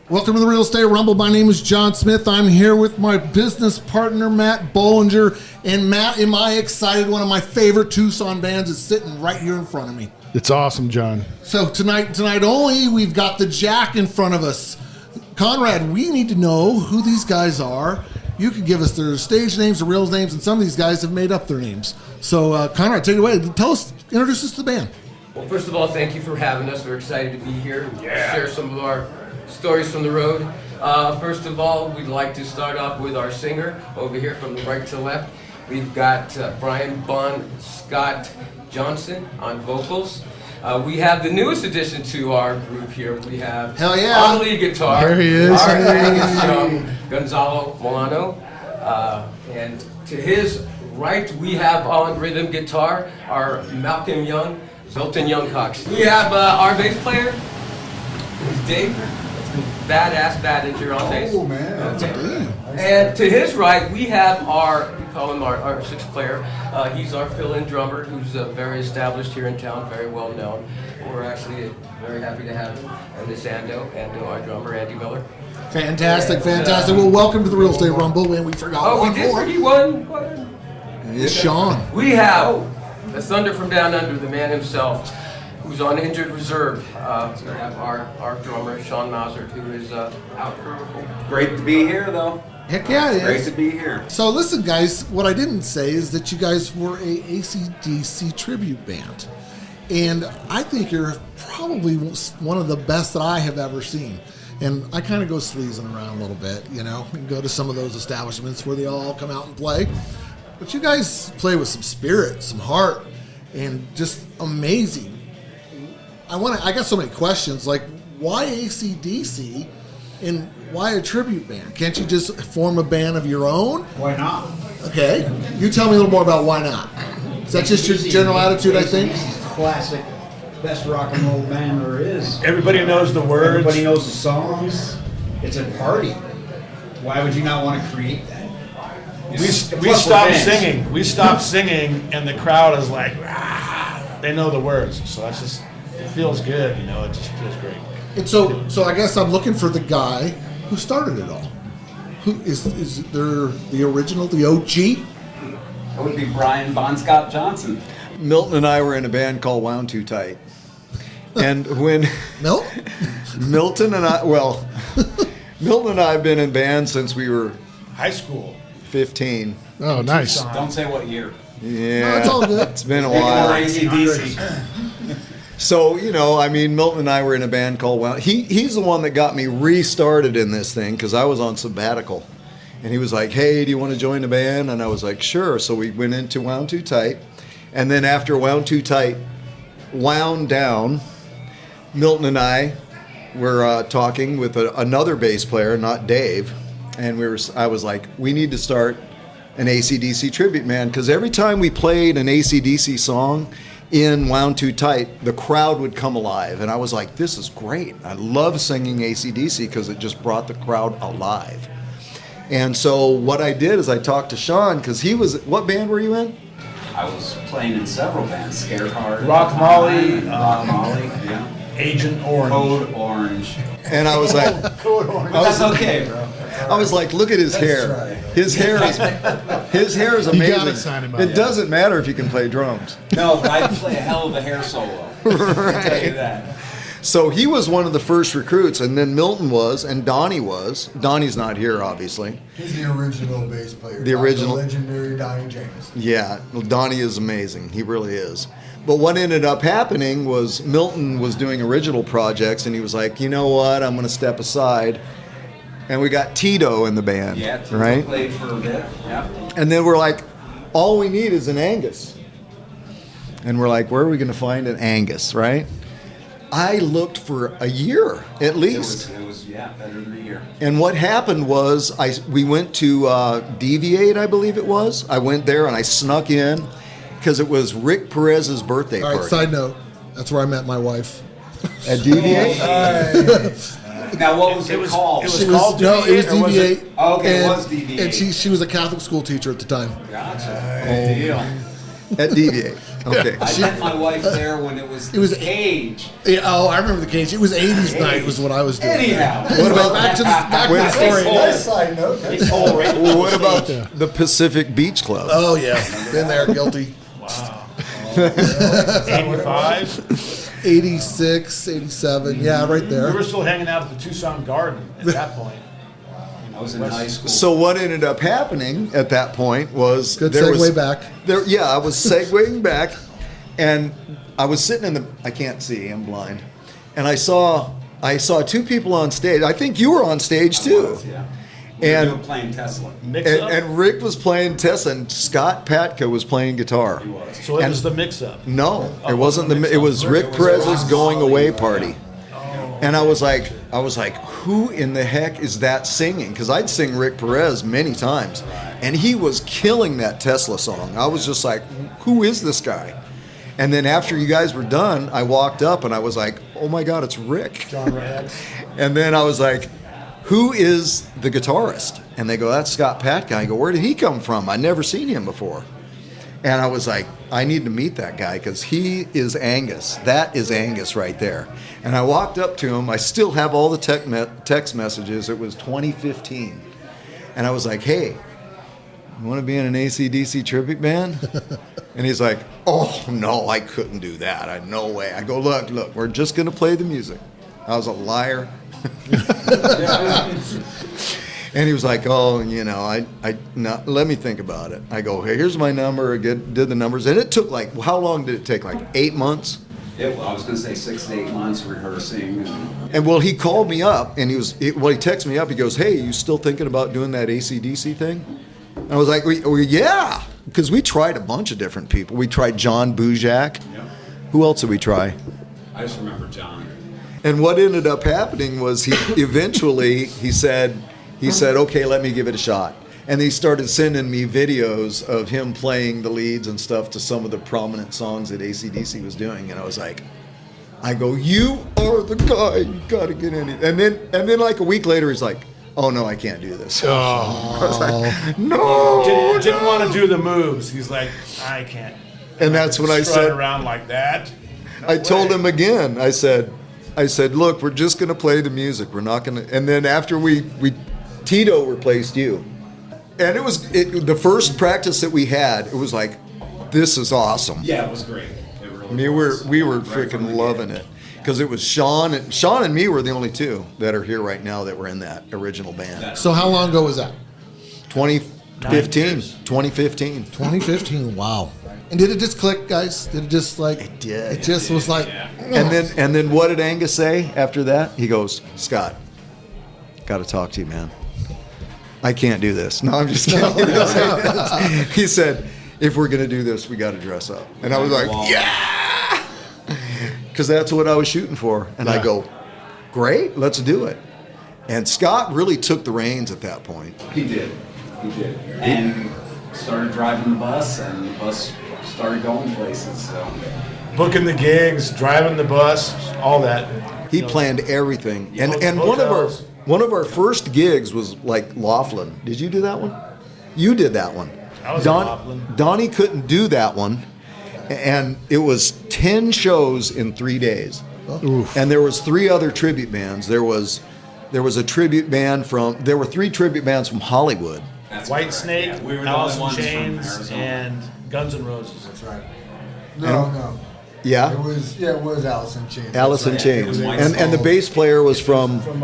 Welcome to the Real Estate Rumble. My name is John Smith. I'm here with my business partner, Matt Bollinger. And Matt, am I excited? One of my favorite Tucson bands is sitting right here in front of me. It's awesome, John. So tonight only, we've got the Jack in front of us. Conrad, we need to know who these guys are. You can give us their stage names, their real names, and some of these guys have made up their names. So, Conrad, take it away. Introduce us to the band. Well, first of all, thank you for having us. We're excited to be here and share some of our stories from the road. First of all, we'd like to start off with our singer over here from the right to left. We've got Brian Bon Scott Johnson on vocals. We have the newest addition to our group here. We have on lead guitar. There he is. Our Angus Young, Gonzalo Milano. And to his right, we have on rhythm guitar our Malcolm Young, Zoltan Youngcox. We have our bass player, who's Dave. Badass Badinger on bass. Oh man. Okay. And to his right, we have we call him our sixth player. He's our fill-in drummer, who's very established here in town, very well known. We're actually very happy to have him, and this Ando, our drummer, Andy Miller. Fantastic. Well, welcome to the Real Estate Rumble, and we forgot one more. We did one. It's Sean. We have the Thunder from Down Under, the man himself, who's on injured reserve. We have our drummer, Sean Mausert, who is out for... Great to be here, though. Heck yeah, it is. Great to be here. So listen, guys, what I didn't say is that you guys were a AC/DC tribute band. And I think you're probably one of the best that I have ever seen. And I kind of go sleazing around a little bit, and go to some of those establishments where they all come out and play. But you guys play with some spirit, some heart, and just amazing. I got so many questions, like why AC/DC and why a tribute band? Can't you just form a band of your own? Why not? Okay, you tell me a little more about why not. Is that just your general attitude, I think? Classic, best rock and roll band there is. Everybody knows the words. Everybody knows the songs. It's a party. Why would you not want to create that? We stopped singing. We stopped singing, and the crowd is like, "Rah!" They know the words. So that's just, it feels good, it just feels great. And so I guess I'm looking for the guy who started it all. Who is there the original, the OG? It would be Brian Bon Scott Johnson. Milton and I were in a band called Wound Too Tight. And when Milton and I have been in bands since we were High school. 15. Oh, nice. Don't say what year. Yeah. No, it's all good. It's been a while. AC/DC. So, Milton and I were in a band called Wound. He's the one that got me restarted in this thing because I was on sabbatical. And he was like, hey, do you want to join the band? And I was like, sure. So we went into Wound Too Tight. And then after Wound Too Tight wound down, Milton and I were talking with another bass player, not Dave. And I was like, we need to start an AC/DC tribute band because every time we played an AC/DC song in Wound Too Tight, the crowd would come alive. And I was like, this is great. I love singing AC/DC because it just brought the crowd alive. And so what I did is I talked to Sean because what band were you in? I was playing in several bands. Scare Card. Rock Molly. Yeah. Agent Orange. Code Orange. And I was like, That's okay, bro. I was like, look at his hair. His hair is amazing. You gotta sign him up. It doesn't matter if you can play drums. No, but I play a hell of a hair solo. I'll tell you that. So he was one of the first recruits, and then Milton was, and Donnie was. Donnie's not here, obviously. He's the original bass player. The original. Legendary Donnie James. Yeah, Donnie is amazing. He really is. But what ended up happening was Milton was doing original projects, and he was like, you know what, I'm going to step aside. And we got Tito in the band, Yeah, Tito right? played for a bit, yeah. And then we're like, all we need is an Angus. And we're like, where are we going to find an Angus, right? I looked for a year at least. It was better than a year. And what happened was we went to Deviate, I believe it was. I went there and I snuck in because it was Rick Perez's birthday All party. right, side note, that's where I met my wife. At Deviate? Now, what was it called? It was called Deviate. Deviate, or was it- Deviate. Oh, okay, it and, was Deviate. And she was a Catholic school teacher at the time. Gotcha. Good deal. At Deviate. Okay. I met my wife there when it was the Cage. Yeah, oh, I remember the Cage. It was 80s night was what I was doing. Anyhow. What about back to the story? Nice side note. It's all right. What about the Pacific Beach Club? Oh yeah, been there, guilty. Wow. 85. 86, 87, yeah, right We there. were still hanging out at the Tucson Garden at that point. I was in high school. So what ended up happening at that point was Good there segue was, back. There, yeah, I was segueing back, and I was sitting in the. I can't see. I'm blind, and I saw two people on stage. I think you were on stage too. Yeah. We And- were playing Tesla. Mix up. And Rick was playing Tessa, and Scott Patka was playing guitar. He was. So it and- was the mix-up. No, Oh, it wasn't the. It was Rick Perez's going away party. And I was like, who in the heck is that singing? Because I'd sing Rick Perez many times, and he was killing that Tesla song. I was just like, who is this guy? And then after you guys were done, I walked up and I was like, oh my God, it's Rick. John Rags. And then I was like, who is the guitarist? And they go, that's Scott Patka. I go, where did he come from? I'd never seen him before. And I was like, I need to meet that guy because he is Angus. That is Angus right there. And I walked up to him. I still have all the text messages. It was 2015. And I was like, hey, you want to be in an AC/DC tribute band? And he's like, oh, no, I couldn't do that. I had no way. I go, look, we're just going to play the music. I was a liar. And he was like, oh, no, let me think about it. I go, hey, here's my number. I did the numbers. And it took how long did it take? 8 months? I was going to say 6 to 8 months rehearsing. And well, he called me up and he texted me up. He goes, hey, you still thinking about doing that AC/DC thing? And I was like, yeah, because we tried a bunch of different people. We tried John Bujak. Yep. Who else did we try? I just remember John. And what ended up happening was he said, okay, let me give it a shot. And he started sending me videos of him playing the leads and stuff to some of the prominent songs that AC/DC was doing. And I was like, you are the guy, you gotta get in it. And then like a week later, he's like, oh no, I can't do this. Oh. I was like, no. Didn't want to do the moves. He's like, I can't. And that's when I Strut said, around like that. No I told way. him again, I said, look, we're just gonna play the music. We're not gonna, and then after Tito replaced you. And it was the first practice that we had, it was like, this is awesome. Yeah, it was great. It really I mean, was. we were Right from freaking the loving get. it. Because it was Sean and me were the only two that are here right now that were in that original band. So how long ago was that? 2015. 9 years. 2015. 2015. Wow. And did it just click, guys? Did it just It did. It just was like. Yeah. And then what did Angus say after that? He goes, Scott, got to talk to you, man. I can't do this. No, I'm just kidding. He said, if we're going to do this, we got to dress up. And I was like, Wow. yeah! Because that's what I was shooting for. And I Yeah. go, great, let's do it. And Scott really took the reins at that point. He did. And started driving the bus, and the bus started going places. So Booking the gigs, driving the bus, all that. He planned everything. Yeah, And hotels. one of our first gigs was like Laughlin. Did you do that one? You did that one. I was in Laughlin. Donnie couldn't do that one. And it was 10 shows in 3 days. And there was 3 other tribute bands. There was a tribute band there were 3 tribute bands from Hollywood. that's White correct. Snake, Yeah, we were the Alice only in ones from Chains, Arizona. and Guns N' Roses. That's right. No. Yeah? It was Alice in Chains. Alice in That's right. Chains. It was And the bass player was from From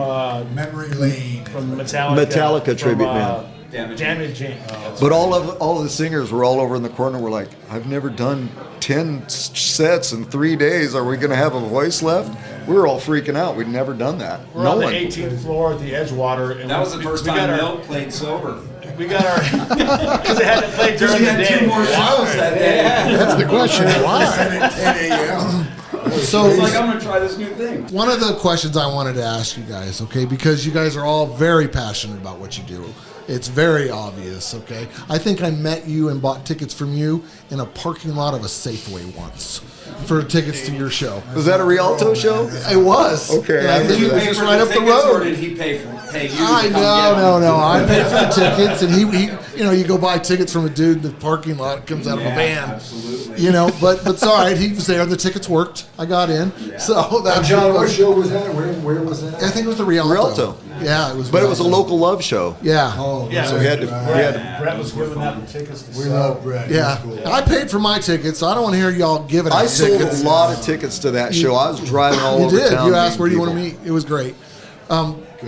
Memory Lane. Metallica. Metallica from, tribute band. Damage Inc. But all of the singers were all over in the corner. Were like, I've never done 10 sets in 3 days. Are we going to have a voice left? We were all freaking out. We'd never done that. We're on the 18th floor at the Edgewater. And That was the first time Milt played sober. We got our because they had to play during We the had day. 2 more shows that day. That's the question. Why? 10 a.m. So It's like, I'm going to try this new thing. one of the questions I wanted to ask you guys, okay, because you guys are all very passionate about what you do. It's very obvious, okay? I think I met you and bought tickets from you in a parking lot of a Safeway once for tickets to your show. Was that a Rialto show? It was. Okay, And I I think remember it was that. just For right the up the tickets, or road. did he pay for it? pay you. I to come get know, them. no. I paid for the tickets, and he, you go buy tickets from a dude in the parking lot, comes out of a van. Absolutely. But it's all right. He was there. The tickets worked. I got in. Yeah. So that's John, what show was that? Where was that? I think it was the Rialto. Rialto. Yeah, it was. But it was a Rialto. local love show. Yeah. Oh, Yeah, So we had to. Brett was giving out the tickets to we sell. love Brett. Yeah. He's cool. I paid for my tickets, so I don't want to hear y'all giving out I sold tickets. a lot of tickets to that show. I was driving all You over did. town. You asked meeting where do you want to people. meet. It was great.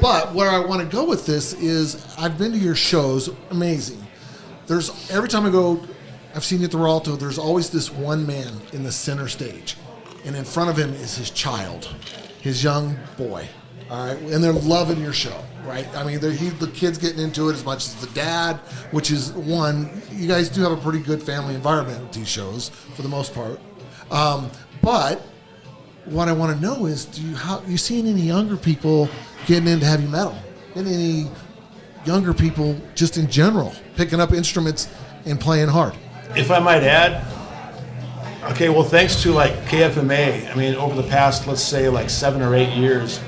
But where I want to go with this is I've been to your shows. Amazing. There's every time I go, I've seen you at the Rialto. There's always this one man in the center stage, and in front of him is his child, his young boy. All right, and they're loving your show, right? I mean, the kid's getting into it as much as the dad, which is one. You guys do have a pretty good family environment with these shows for the most part. But what I want to know is, you seen any younger people getting into heavy metal, and any younger people just in general picking up instruments and playing hard? If I might add, okay, well, thanks to like KFMA, I mean, over the past, let's say, like 7 or 8 years,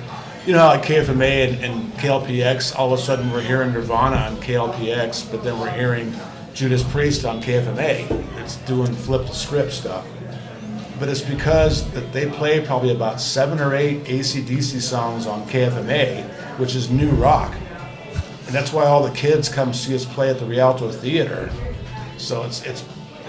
you know how like KFMA and KLPX, all of a sudden we're hearing Nirvana on KLPX, but then we're hearing Judas Priest on KFMA. It's doing flip the script stuff. But it's because that they play probably about 7 or 8 AC/DC songs on KFMA, which is new rock. And that's why all the kids come see us play at the Rialto Theater. So it's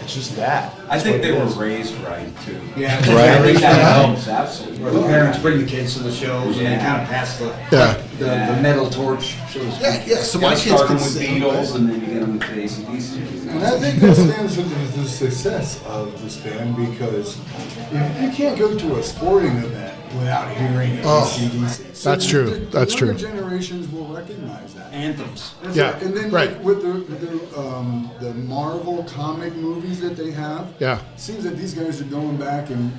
just that. I That's think what they it were is. raised right too. Yeah, I think that right. helps absolutely. Or the parents bring the kids to the shows and they Yeah. kind of pass the Yeah. metal torch, so to speak. Yeah. So You my gotta kids start can them with sing. Beatles and then you get them with AC/DC. And I think that stands for the success of this band, because you can't go to a sporting event without hearing AC/DC. So That's true. the That's younger true. generations will recognize that. Anthems. That's Yeah, right. And then right. like, with the Marvel comic movies that they have, Yeah. it seems that these guys are going back and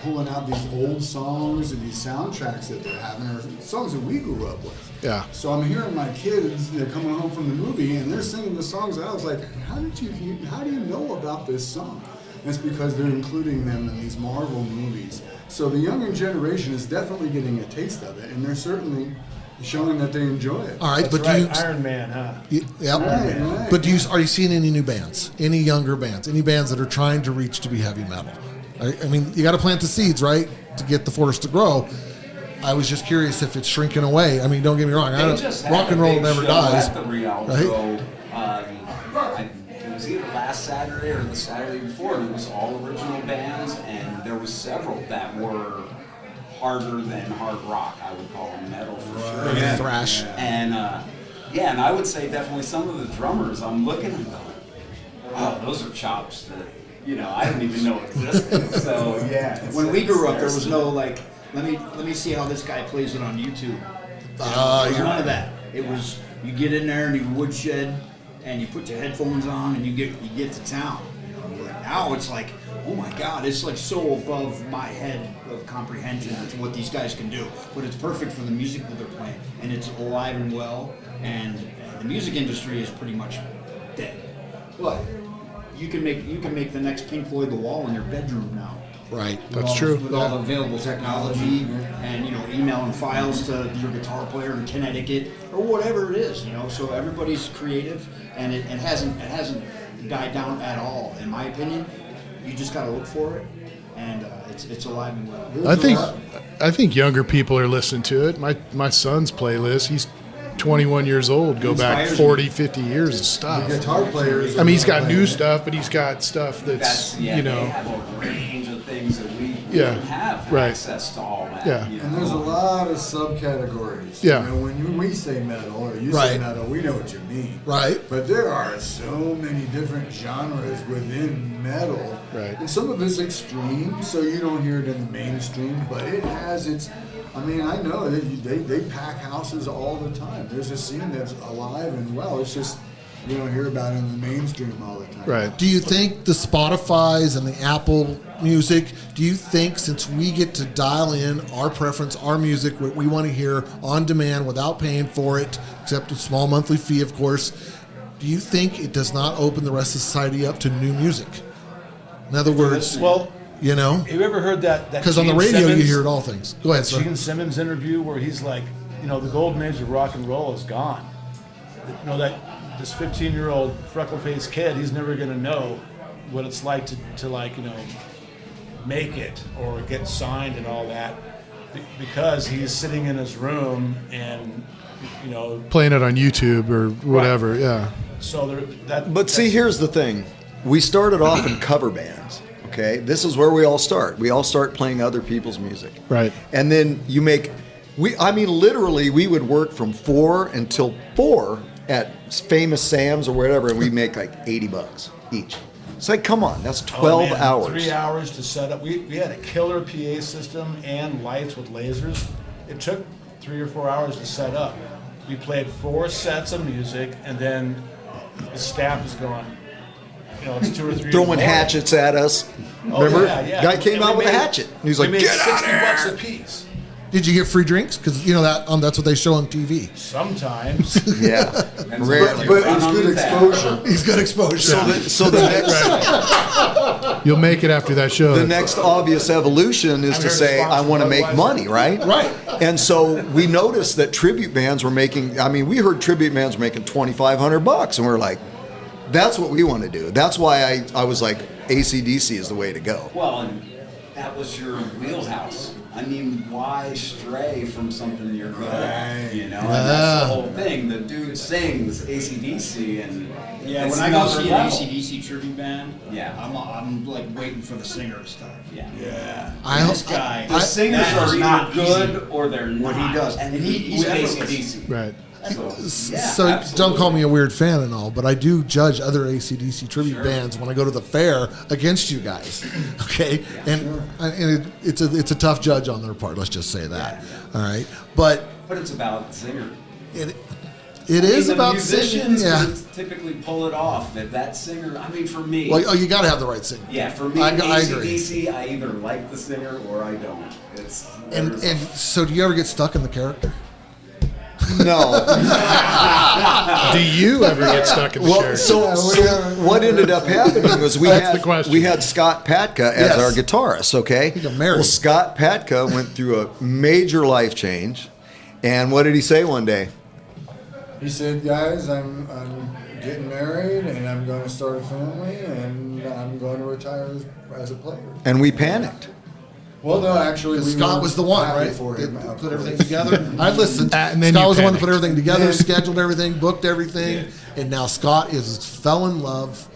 pulling out these old songs and these soundtracks that they're having, or songs that we grew up with. Yeah. So I'm hearing my kids, they're coming home from the movie and they're singing the songs that I was like, how do you know about this song? And it's because they're including them in these Marvel movies. So the younger generation is definitely getting a taste of it, and they're certainly showing that they enjoy it. All right, That's but right, do you? Iron Man, huh? Yep. Right. But are you seeing any new bands? Any younger bands? Any bands that are trying to reach to be heavy metal? I mean, you got to plant the seeds, right, to get the forest to grow. I was just curious if it's shrinking away. I mean, don't get me wrong. They just had Rock and a roll big never show dies. At the Rialto, right? It was either last Saturday or the Saturday before, and it was all original bands, and there was several that were harder than hard rock. I would call them metal for sure. Yeah. Thrash. And and I would say definitely some of the drummers, I'm looking at them, oh, those are chops that I didn't even know existed. So yeah, When we grew up, there was no like, let me see how this guy plays it on YouTube. There was none of that. It was, you get in there and you woodshed and you put your headphones on and you get to town. Now it's like, oh my God, it's like so above my head of comprehension to what these guys can do. But it's perfect for the music that they're playing, and it's alive and well. And the music industry is pretty much dead. But you can make the next Pink Floyd The Wall in your bedroom now. Right. That's true. With all the available technology and emailing files to your guitar player in Connecticut or whatever it is, So everybody's creative, and it hasn't died down at all, in my opinion. You just got to look for it, and it's alive and well. I think younger people are listening to it. My son's playlist, he's 21 years old, go back Inspires 40, 50 years of stuff. The guitar players. I mean, he's got new stuff, but he's got stuff that's, They have a range of things that we Yeah, don't have right. access to all that. Yeah. And there's a lot of subcategories. Yeah. When we say metal or you say Right. metal, we know what you mean. Right. But there are so many different genres within metal. Right. And some of it's extreme, so you don't hear it in the mainstream, but it has its. I mean, I know they pack houses all the time. There's a scene that's alive and well. It's just you don't hear about it in the mainstream all the time. Right. Do you think the Spotify's and the Apple Music, do you think since we get to dial in our preference, our music, what we want to hear on demand without paying for it, except a small monthly fee, of course, do you think it does not open the rest of society up to new music? In other words, Well, you know, have you ever heard that? because on the Gene radio you Simmons- hear it all things. Go ahead, sir. Gene Simmons interview where he's like, the golden age of rock and roll is gone. That this 15-year-old freckle-faced kid, he's never going to know what it's like to make it or get signed and all that, because he's sitting in his room and playing it on YouTube or whatever. Right. Yeah. So But see, here's the thing. We started off in cover bands, okay? This is where we all start. We all start playing other people's music. Right. And then literally, we would work from 4 until 4 at Famous Sam's or whatever, and we'd make like $80 each. It's like, come on, that's 12 hours. 3 hours to set up. We had a killer PA system and lights with lasers. It took 3 or 4 hours to set up. We played 4 sets of music, and then the staff is going, it's 2 or 3. Throwing hatchets at us. Oh, Remember? yeah. Guy came And out we with a made- hatchet. And he's we like, made get out $60 of a here. piece. Did you get free drinks? Because that's what they show on TV. Sometimes. Yeah, rarely. But it's good exposure. He's got exposure. So the next, You'll make it after that show. the next obvious evolution is to say, I want to make money, right? Right. And so we noticed that tribute bands were making. We heard tribute bands were making $2,500, and we're like, that's what we want to do. That's why I was like, AC/DC is the way to go. Well, and that was your wheelhouse. Why stray from something you're good at? And that's the whole thing. The dude sings AC/DC, and Yeah, it's when I go another see an level. AC/DC tribute band, Yeah. I'm like waiting for the singer to start. Yeah. This guy, The singers that are is either not good easy. or they're not. What he does. and He's with effortless. AC/DC. Right. So don't call me a weird fan and all, but I do judge other AC/DC tribute bands when I go to the fair against you guys. Okay, it's a tough judge on their part. Let's just say that. All right, but it's about the singer. it is The about singing. musicians Yeah. would typically pull it off. If that singer, for me. Well, you got to have the right singer. Yeah, for me, I agree. AC/DC, I either like the singer or I don't. And so, do you ever get stuck in the character? No. Do you ever get stuck in the chair? So what ended up happening was That's the question. we had Scott Patka as Yes. our guitarist, okay? He got married. Well, Scott Patka went through a major life change, and what did he say one day? He said, "Guys, I'm getting married, and I'm going to start a family, and I'm going to retire as a player." And we panicked. Well, no, actually, we Scott were was the one, happy right? For him, That of put everything course. together. I listened. And then Scott you was the one that put panicked. everything together, Yeah. scheduled everything, booked everything, and now Scott fell in love.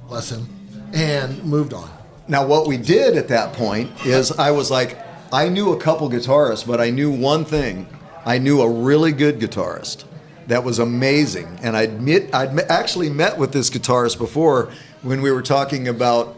Bless him, and moved on. Now, what we did at that point is I was like, I knew a couple guitarists, but I knew one thing. I knew a really good guitarist that was amazing. And I'd actually met with this guitarist before when we were talking about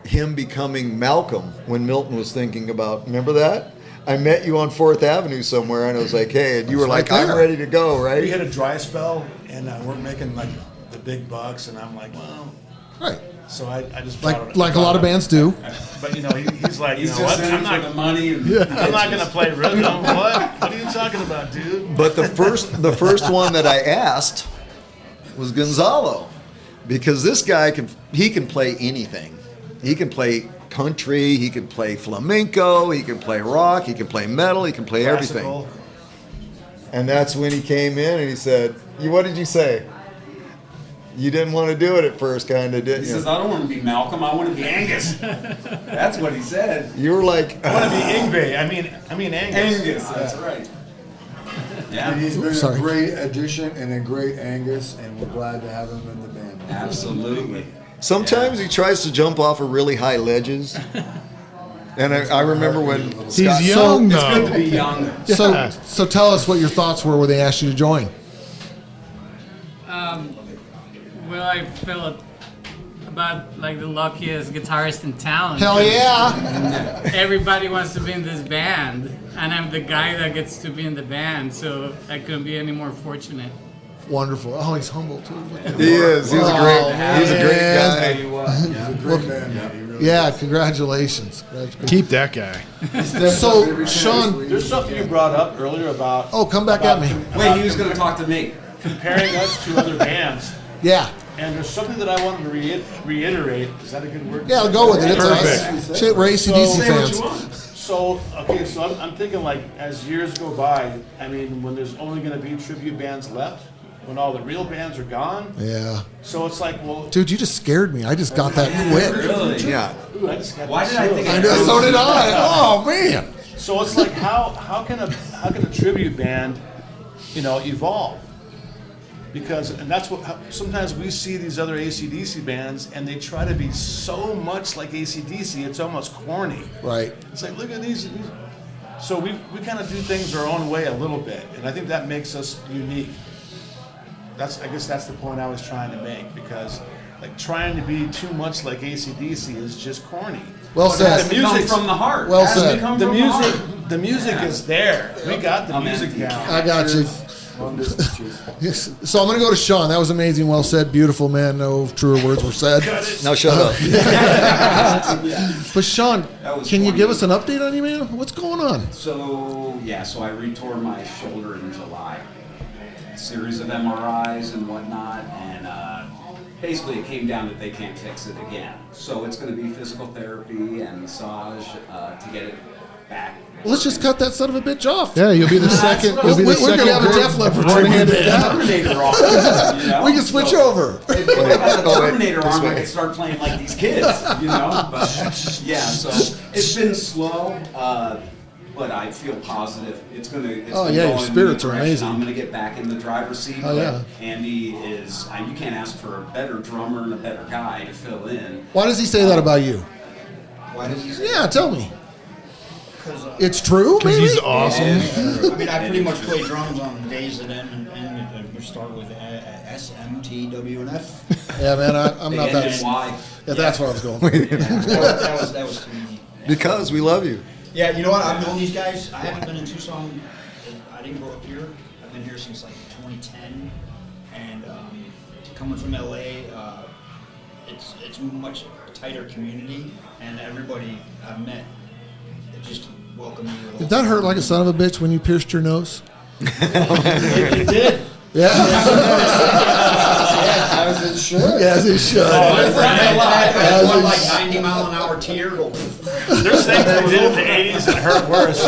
him becoming Malcolm when Milton was thinking about, remember that? I met you on 4th Avenue somewhere, and I was like, hey, and you were like, right I'm there. ready to go, We right? had a dry spell, and we're making like the big bucks, and I'm like, well, Right, so I just brought it- like a lot of bands do. But he's like, He's you know just what? in I'm it for the not, money. And I'm not gonna play rhythm. What are you talking about, dude? But the first one that I asked was Gonzalo, because this guy can play anything. He can play country, he can play flamenco, he can play rock, he can play metal, he can play everything. Classical. And that's when he came in and he said, what did you say? You didn't want to do it at first, kind of, didn't He you? says, I don't want to be Malcolm, I want to be Angus. That's what he said. You were like, I want to be Ingve. I mean Angus. Angus, that's right. And Yeah, he's been Sorry. a great addition and a great Angus, and we're glad to have him in the band. absolutely. sometimes he tries to jump off of really high ledges. And I remember when He's Scott- young, It's good to though. be young. So tell us what your thoughts were when they asked you to join. Well, I felt about like the luckiest guitarist in town. Hell yeah! Everybody wants to be in this band, and I'm the guy that gets to be in the band, so I couldn't be any more fortunate. Wonderful. Oh, he's humble too. He is. He's a great. He's a great guy. He's a great band, man. He really Yeah, is. congratulations. Keep that guy. He steps So, up every chance Sean- we- There's something you brought up earlier about. Oh, come back at me. Wait, he was going to talk to me. Comparing us to other bands. Yeah. And there's something that I wanted to reiterate. Is that a good word? Yeah, I'll go with it. It's Perfect. us. Shit, we're AC/DC Say what fans. you want. So, okay, so I'm thinking like as years go by, I mean, when there's only going to be tribute bands left, when all the real bands are gone. Yeah. So it's like, well, Dude, you just scared me. I just got that quick. Really? Yeah. ooh, I just got Why did I think I know, so did I. Oh, man. So it's like, how can a tribute band, evolve? Because, and that's sometimes we see these other AC/DC bands, and they try to be so much like AC/DC, it's almost corny. Right. It's like, look at these. So we kind of do things our own way a little bit, and I think that makes us unique. I guess that's the point I was trying to make, because like trying to be too much like AC/DC is just corny. Well It has said. to come from the heart. Well It has to said. come The from music, heart. the music is there. We got the music down. I got you. Yes. So I'm going to go to Sean. That was amazing. Well said. Beautiful, man. No truer words were said. Now shut up. But Sean, That was can you funny. give us an update on you, man? What's going on? So I retore my shoulder in July. A series of MRIs and whatnot, and basically it came down that they can't fix it again. So it's going to be physical therapy and massage to get it back. Let's just cut that son of a bitch off. Yeah, you'll be the second. You'll be the We're second. going to have a Def Leppard one-handed tribute band. Terminator arm, you know? We can switch So over. If I got a Terminator arm, I could start playing like these kids, But yeah, so it's been slow, but I feel positive. It's gonna. Oh, gonna yeah, go your in a spirits new are direction. amazing. I'm gonna get back in the driver's seat. Oh, but yeah. Andy is. You can't ask for a better drummer and a better guy to fill in. Why does he say that about you? Why does he say Yeah, tell me. Because It's true, Because maybe? he's awesome. I mean, I pretty much play drums on days that end, and we start with S, M, T, W, and F. Yeah, man, I'm They not end in that. Y. Yeah, that's where I was going. That was too easy. Because we love you. Yeah, you know what? I've known these guys. I haven't been in Tucson. I didn't grow up here. I've been here since like 2010, and coming from LA, it's a much tighter community, and everybody I've met just welcome me. Did that hurt like a son of a bitch when you pierced your nose? It did. Yeah. As it should. Yes, it should. I had one like 90-mile-an-hour tear go. There's things they did in the 80s that hurt worse.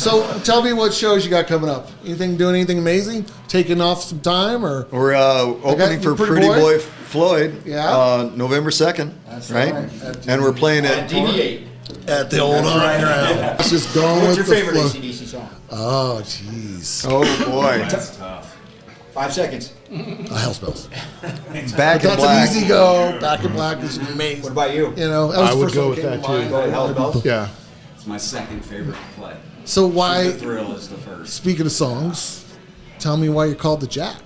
So tell me what shows you got coming up. Doing anything amazing? Taking off some time or? We're opening for Pretty Pretty Boy? Boy Floyd. Yeah. November 2nd. That's right? right. And we're playing at Deviate. At the old iron round. It's just going What's with your the favorite flow. AC/DC song? Oh, jeez. Oh boy. That's tough. 5 seconds. Hell spells. Back in That's Black. an easy go. Back in Black is amazing. What about you? You know, that was I the would first go one with came that to too. mind. Go ahead, Hell's Bells. Yeah. It's my second favorite to play. So The why? Thrill is the first. Speaking of songs, tell me why you're called the Jack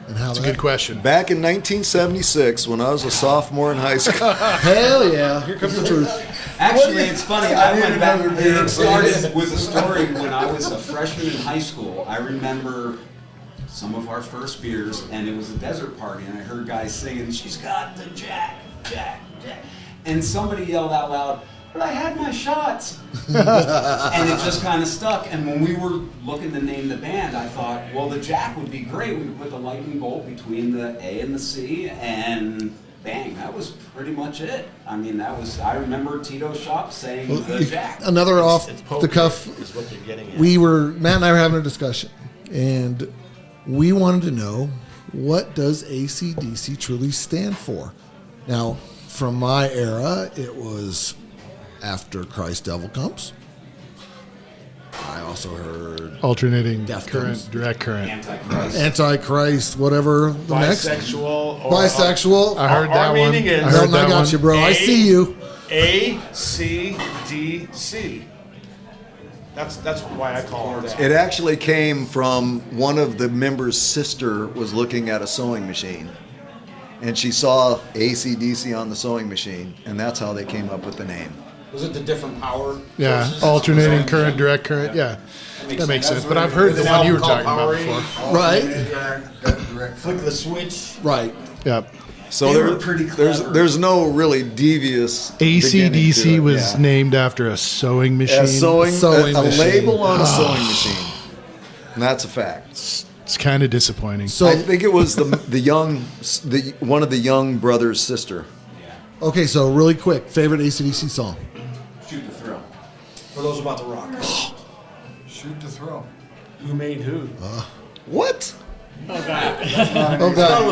and how That's a that. good question. Back in 1976, when I was a sophomore in high school. Hell yeah! Here comes the truth. Actually, it's funny. I went back. It started with a story when I was a freshman in high school. I remember some of our first beers, and it was a desert party, and I heard guys singing, "She's got the Jack, Jack, Jack," and somebody yelled out loud, "But I had my shots," and it just kind of stuck. And when we were looking to name the band, I thought, well, the Jack would be great. We could put the lightning bolt between the A and the C, and bang, that was pretty much it. I mean, I remember Tito's shop saying the Jack. Another off It's the cuff. is what they're getting at. Matt and I were having a discussion, and we wanted to know, what does AC/DC truly stand for? Now, from my era, it was After Christ Devil Comes. I also heard Alternating Deftones. current, direct current. Antichrist. Antichrist, whatever the next. Bisexual. Or, Bisexual. I heard Our that one. meaning is- I heard Milton, I that got one. you, bro. I see you. ACDC. That's why I call it that. It actually came from one of the members' sister was looking at a sewing machine. And she saw AC/DC on the sewing machine, and that's how they came up with the name. Was it the different power? Yeah, sources? alternating current, direct current. Yeah, that makes sense. But I've heard the one you were talking about before. Right. Flick the switch. Right. Yep. So They there, were pretty clever. there's no really devious. beginning to AC/DC it, was yeah. named after a sewing machine. A sewing Sewing a machine. label on a sewing machine. And that's a fact. It's kind of disappointing. So, I think it was one of the young brothers' sister. okay, so really quick, favorite AC/DC song? Shoot those about to rock. Shoot to throw. Who made who? What? Oh God. Oh God.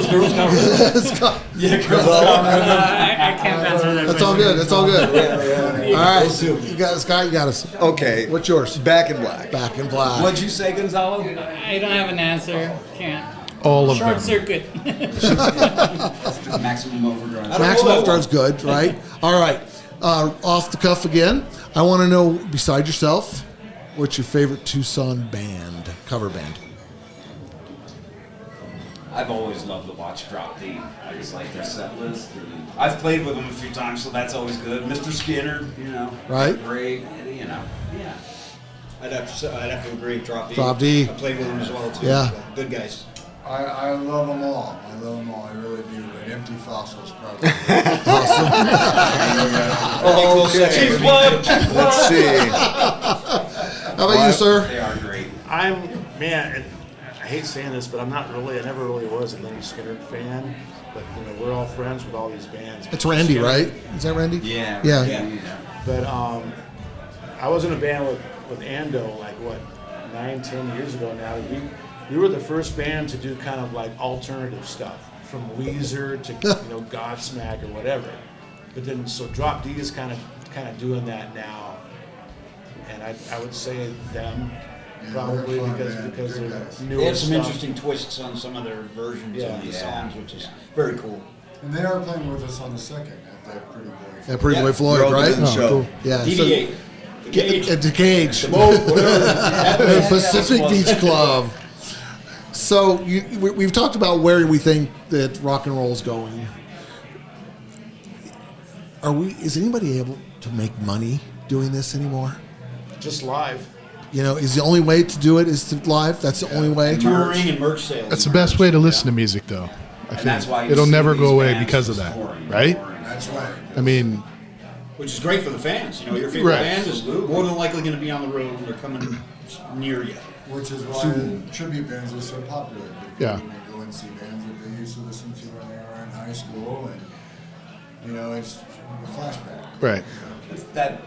I can't answer that. That's all good. That's all good. All right, you got Scott. You got us. Okay. What's yours? Back in Black. Back in Black. What'd you say, Gonzalo? I don't have an answer. Can't. All of Short them. circuit. Maximum Overdrive. Maximum Overdrive's good, right? All right. Off the cuff again. I want to know, beside yourself, what's your favorite Tucson band, cover band? I've always loved to watch Drop D. I just like their set list. I've played with them a few times, so that's always good. Mr. Skinner, Right. Great, yeah. I'd have to agree. Drop D. Drop D. I played with them as well too. Yeah. Good guys. I love them all. I really do. But Empty Fossils probably. Okay. Let's see. How about you, sir? They are great. Man, I hate saying this, but I never really was a Leonard Skinner fan. But we're all friends with all these bands. It's Randy, right? Is that Randy? Yeah. Yeah. But I was in a band with Ando 9-10 years ago now. We were the first band to do kind of like alternative stuff, from Weezer to Godsmack or whatever. But then so Drop D is kind of doing that now, and I would say them probably they're fun, because man. because Good they're guys. newer They have some stuff. interesting twists on some of their versions Yeah. of these Yeah. songs, which is very cool. And they are playing with us on the 2nd at that Pretty Boy. Yeah, Pretty Boy Yeah. Floyd, You're right? opening the show. Cool. Yeah. DD8. The Cage. At the Cage. The Boat, whatever. Pacific Beach Club. So we've talked about where we think that rock and roll is going. Is anybody able to make money doing this anymore? Just live. Is the only way to do it is to live? That's the only way? Touring and merch sales. That's the best way to listen to music, though. I And that's why think you it'll see never these go away bands because of just that, touring, right? touring. That's right. I mean, Which is great for the fans. Your favorite Right. band is more than likely going to be on the road and they're coming near you. Which is why tribute bands are so popular. Because Yeah. when you go and see bands that they used to listen to when they were in high school, and it's a flashback. right.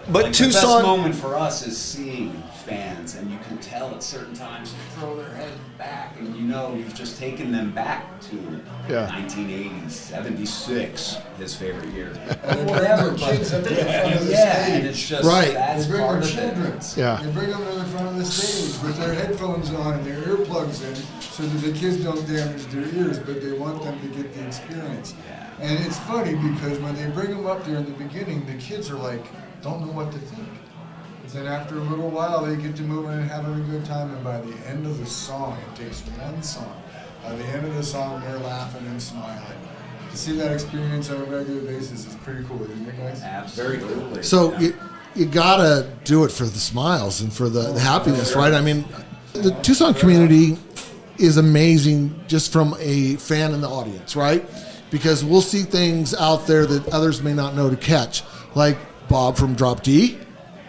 But The Tucson- best moment for us is seeing fans, and you can tell at certain times they throw their head back, and you've just taken them back to Yeah. 1980s, 76, his favorite year. And they bring their kids up to the front of the Yeah, and stage. it's just Right. that's They bring part their of children. it. Yeah. They bring them to the front of the stage with their headphones on and their earplugs in so that the kids don't damage their ears, but they want them to get the experience. And it's funny because when they bring them up there in the beginning, the kids are don't know what to think. But then after a little while, they get to moving and having a good time, and by the end of the song, it takes one song. By the end of the song, they're laughing and smiling. To see that experience on a regular basis is pretty cool, isn't it, guys? Absolutely. So you gotta do it for the smiles and for the happiness, right? I mean, the Tucson community is amazing just from a fan in the audience, right? Because we'll see things out there that others may not know to catch. Like Bob from Drop D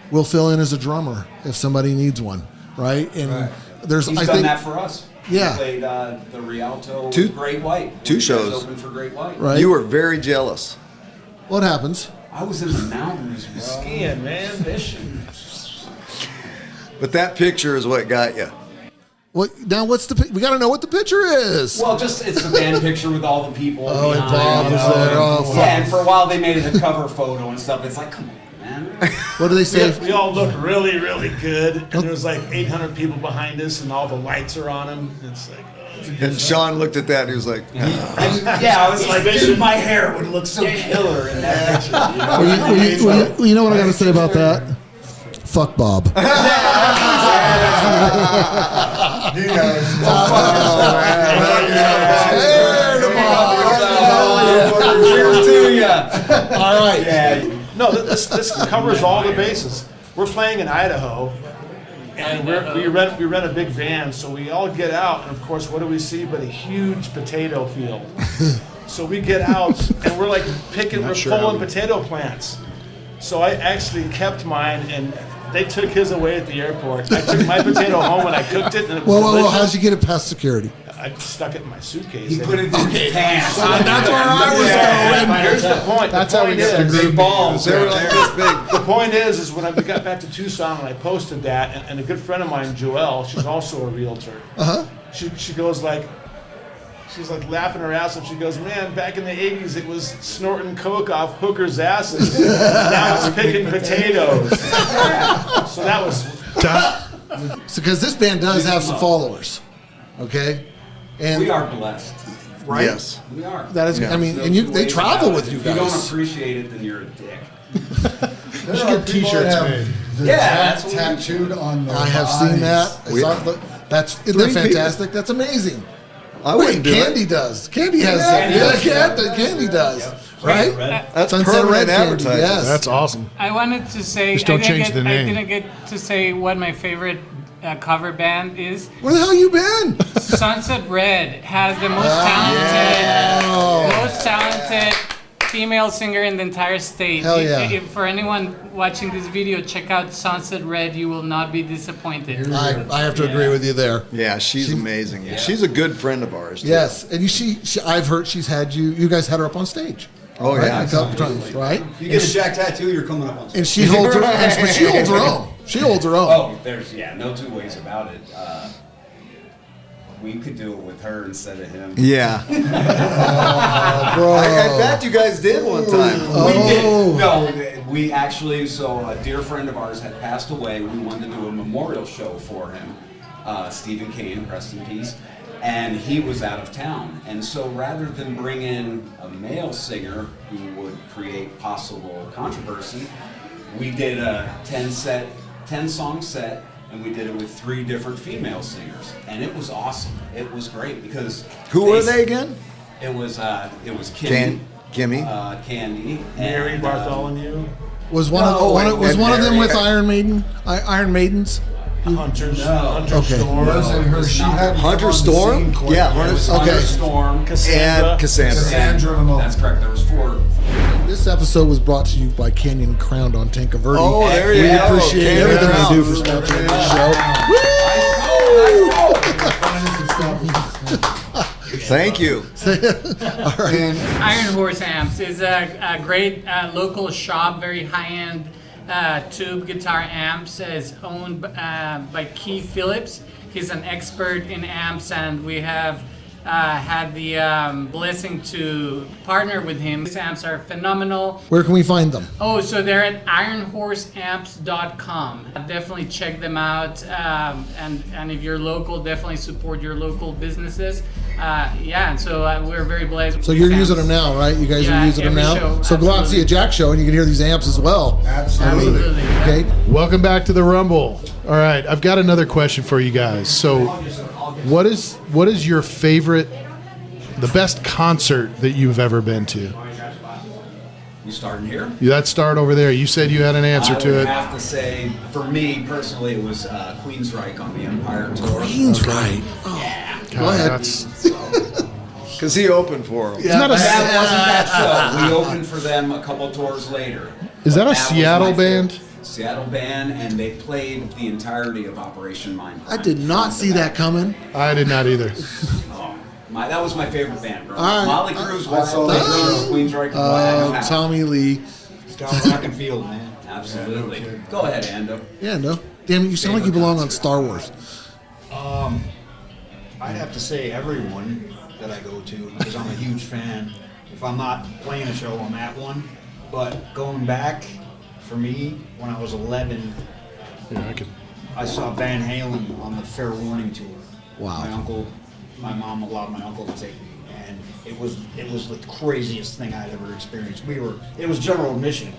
will fill in as a drummer if somebody needs one, right? And Right. there's, He's I done think, that for us. Yeah. He played the Rialto Two- Great White. two You guys shows. Opened for Great White. right? You were very jealous. What happens? I was in the mountains Skiing, man. fishing. But that picture is what got you. What now? We got to know what the picture is. Well, it's the band picture with all the people. Oh, and behind, Bob was there. Oh, fuck. yeah, and for a while they made it a cover photo and stuff. It's like, come on, man. What do they say? We all look really, really good, and there's 800 people behind us, and all the lights are on them. It's like, And Sean looked at that and he was like, I was like, dude, my hair would look so killer in that picture. Well, you know what I got to say about that? Fuck Bob. He knows. Cheers to ya. All right. Yeah. no, this covers all the bases. We're playing in Idaho, and we rent a big van, so we all get out, and of course, what do we see but a huge potato field? So we get out, and we're pulling potato plants. So I actually kept mine, and they took his away at the airport. I took my potato home and I cooked it, and it was Whoa, delicious. how'd you get it past security? I stuck it in my suitcase. He put it in his pants. That's where I was going. here's the point. That's the how we point get the is, group balls. They were like this big. The point is when I got back to Tucson and I posted that, and a good friend of mine, Joelle, she's also a realtor. She goes like, she's like laughing her ass off. She goes, man, back in the 80s it was snorting coke off hookers' asses. Now it's picking potatoes. So that was. So, because this band does have some followers, okay, and We are blessed. right. Yes. We are. That is, Yeah. I mean, No and two they ways travel about with it. you If you don't guys. appreciate it, then you're a dick. There are people T-shirts that have made. the Yeah, tat that's what we do. tattooed on their I have bodies. seen that. I We- saw it. That's isn't that 3 fantastic? That's amazing. I Wait, wouldn't do Candy it. does. Candy has Candy does. Candy does. Right? That's Sunset permanent Red Candy, advertising. yes. That's awesome. I wanted to say Just don't I didn't change get, the name. I didn't get to say what my favorite cover band is. Where the hell you been? Sunset Red has the most talented female singer in the entire state. Hell yeah. If for anyone watching this video, check out Sunset Red. You will not be disappointed. I have to agree with you there. Yeah, she's amazing. She's a good friend of ours. too. Yes, and she I've heard she's had you guys had her up on stage. Oh Right? yeah. A couple times, right? You get a Jack tattoo, you're coming up on stage. And she holds her, but she holds her own. She holds her own. Oh, there's no two ways about it. We could do it with her instead of him. Yeah. Bro. I bet you guys did one time. We did. No, we actually. So a dear friend of ours had passed away. We wanted to do a memorial show for him. Stephen Kane, rest in peace. And he was out of town. And so rather than bring in a male singer who would create possible controversy, we did a 10-song set, and we did it with 3 different female singers. And it was awesome. It was great because Who were they again? It was Kimmy, Kimmy. Candy, Mary and, Bartholomew, Was one No, was one of them Mary. with Iron Maiden? Iron Maidens? Hunter Okay. Storm, Wasn't her? She had Hunter on the Storm? scene quick. Yeah, It was Okay. Thunderstorm, Cassandra. Cassandra. Cassandra Lamont. That's correct. There was 4. This episode was brought to you by Canyon Crowned on Tanca Verde. Oh, there you We go. appreciate Canyon everything Crowned. they do for sponsoring the show. Thank you. And Iron Horse Amps is a great local shop, very high-end tube guitar amps. Is owned by Keith Phillips. He's an expert in amps, and we have had the blessing to partner with him. These amps are phenomenal. Where can we find them? Oh, so they're at ironhorseamps.com. Definitely check them out. And if you're local, definitely support your local businesses. And so we're very blessed. So with you're these using amps. them now, right? You guys Yeah, are using them every now. show, So go out and see a absolutely. Jack show, and you can hear these amps as well. absolutely. Absolutely. Okay. Welcome back to the Rumble. All right, I've got another question for you guys. So, what is your favorite, the best concert that you've ever been to? You starting here? That start over there. You said you had an answer I to would it. have to say, for me personally, it was Queensryche on the Empire Tour. Queen's right. Oh, go ahead. That's Because he opened for him. Isn't that a That wasn't that show. We opened for them a couple tours later. Is that a was Seattle my band? favorite. Seattle band, and they played the entirety of Operation Mindcrime. I did not see that coming. I did not either. That was my favorite band, bro. All right. Molly Cruz, I Wild saw Things, that. Queensryche, Black. Tommy Lee. Star Rock and Field, man. Absolutely. Go ahead, Ando. Yeah, no. Damn it, you sound like you belong on Star Wars. I'd have to say everyone that I go to because I'm a huge fan. If I'm not playing a show, I'm at one. But going back, for me, when I was 11, Yeah, I could. I saw Van Halen on the Fair Warning tour. Wow. My mom allowed my uncle to take me, and it was the craziest thing I'd ever experienced. It was general admission,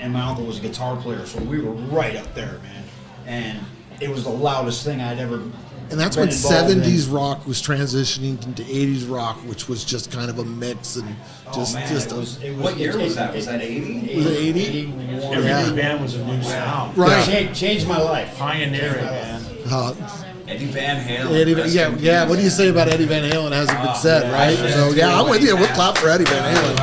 and my uncle was a guitar player, so we were right up there, man. And it was the loudest thing I'd ever. And that's been when involved in. 70s rock was transitioning into 80s rock, which was just kind of a mix and just What year was that? Was that 80? Was it 80? 81. Every Yeah. new band was a new sound. Right. Changed my life. Pioneering, man. Eddie Van Halen. Eddie, rest yeah, in yeah. peace. What do you say about Eddie Van Halen? Hasn't been said, right? So yeah, I'm with you. We'll clap for Eddie Van Halen.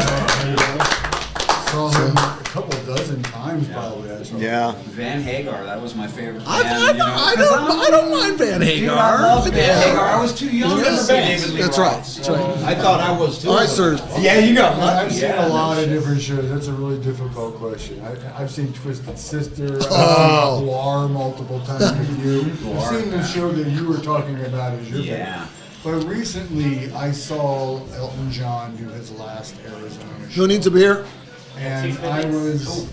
Saw him a couple dozen dozen times probably. I saw. Yeah. Van Hagar, that was my favorite. I band, I don't mind Van Hagar. Dude, I love Van Hagar. I was too young Yes, for David Lee that's Roth. right. That's right. I thought I was too. All right, sir. Yeah, you got I've lucky. seen Yeah, a lot of different shows. That's a really difficult question. I've seen Twisted Sister. I've Oh. seen Guar multiple times with you. I've seen the show that you were talking about as your Yeah. favorite. But recently, I saw Elton John do his last Arizona show. Who needs a beer? And I was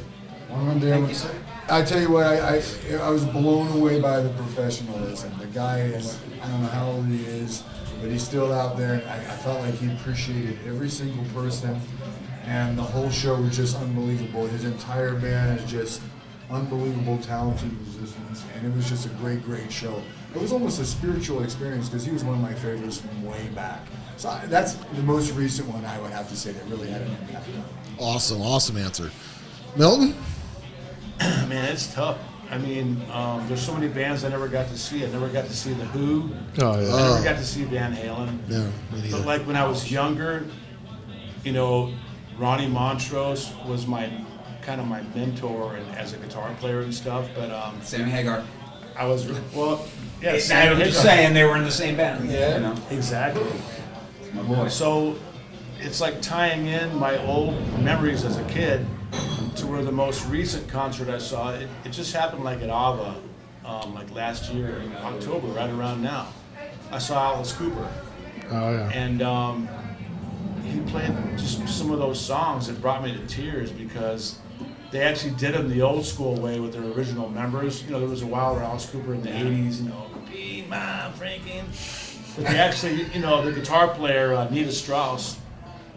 one of them. Thank you, sir. I tell you what, I was blown away by the professionalism. The guy is, I don't know how old he is, but he's still out there. And I felt like he appreciated every single person, and the whole show was just unbelievable. His entire band is just unbelievable, talented musicians, and it was just a great, great show. It was almost a spiritual experience because he was one of my favorites from way back. So that's the most recent one I would have to say that really had an impact on me. Awesome answer. Milton? Man, it's tough. I mean, there's so many bands I never got to see. I never got to see The Who. Oh, yeah. I never got to see Van Halen. No, me neither. But like when I was younger, you know, Ronnie Montrose was my kind of my mentor and as a guitar player and stuff. But Sammy Hagar. I was well, yeah. I'm Sammy just Hagar. saying they were in the same band. Yeah. You know, Exactly. my boy. So it's like tying in my old memories as a kid to where the most recent concert I saw, it just happened like at AVA, like last year in October, right around now. I saw Alice Cooper. Oh, yeah. And he played just some of those songs that brought me to tears because they actually did them the old school way with their original members. You know, there was a while where Alice Cooper in the 80s, you know, be my Franken. But they actually, you know, the guitar player, Nita Strauss,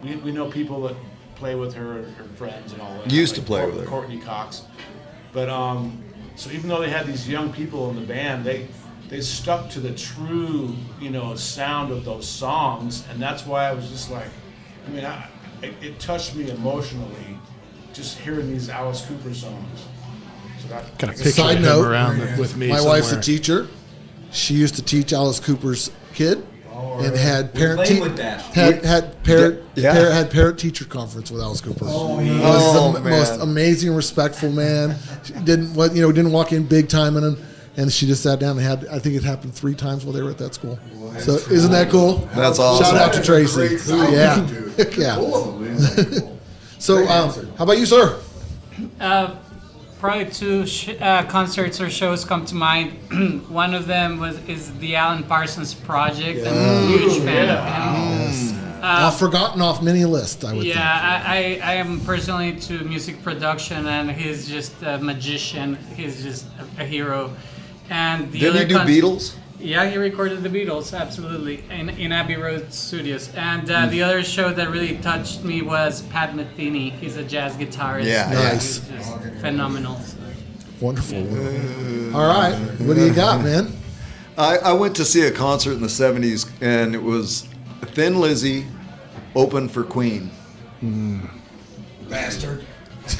we know people that play with her friends and all that. Used to play with her. Courtney Cox. But, so even though they had these young people in the band, they stuck to the true, you know, sound of those songs. And that's why I was just like, I mean, it touched me emotionally just hearing these Alice Cooper songs. So that Got a picture Side of him note, around with me. My wife's a somewhere. teacher. She used to teach Alice Cooper's kid, and had parent played with that. had parent Yeah. had parent teacher conference with Alice Cooper. Oh, He yeah. was Oh, the man. most amazing, respectful man. She didn't walk in big time in him, and she just sat down and had. I think it happened 3 times while they were at that school. So isn't that cool? That's awesome. Shout out to Tracy. Great sound, Yeah, dude. yeah. Full of amazing people. So Great answer. how about you, sir? Probably 2 concerts or shows come to mind. One of them is the Alan Parsons Project. I'm a huge fan of him. Forgotten off many lists, I would think. Yeah, I am personally into music production, and he's just a magician. He's just a hero. And the Didn't other he do Beatles? Yeah, he recorded the Beatles, absolutely, in Abbey Road Studios. And the other show that really touched me was Pat Metheny. He's a jazz guitarist. Yeah, Nice. He's just phenomenal. So. Wonderful. All right, what do you got, man? I went to see a concert in the 70s, and it was Thin Lizzy open for Queen. Bastard.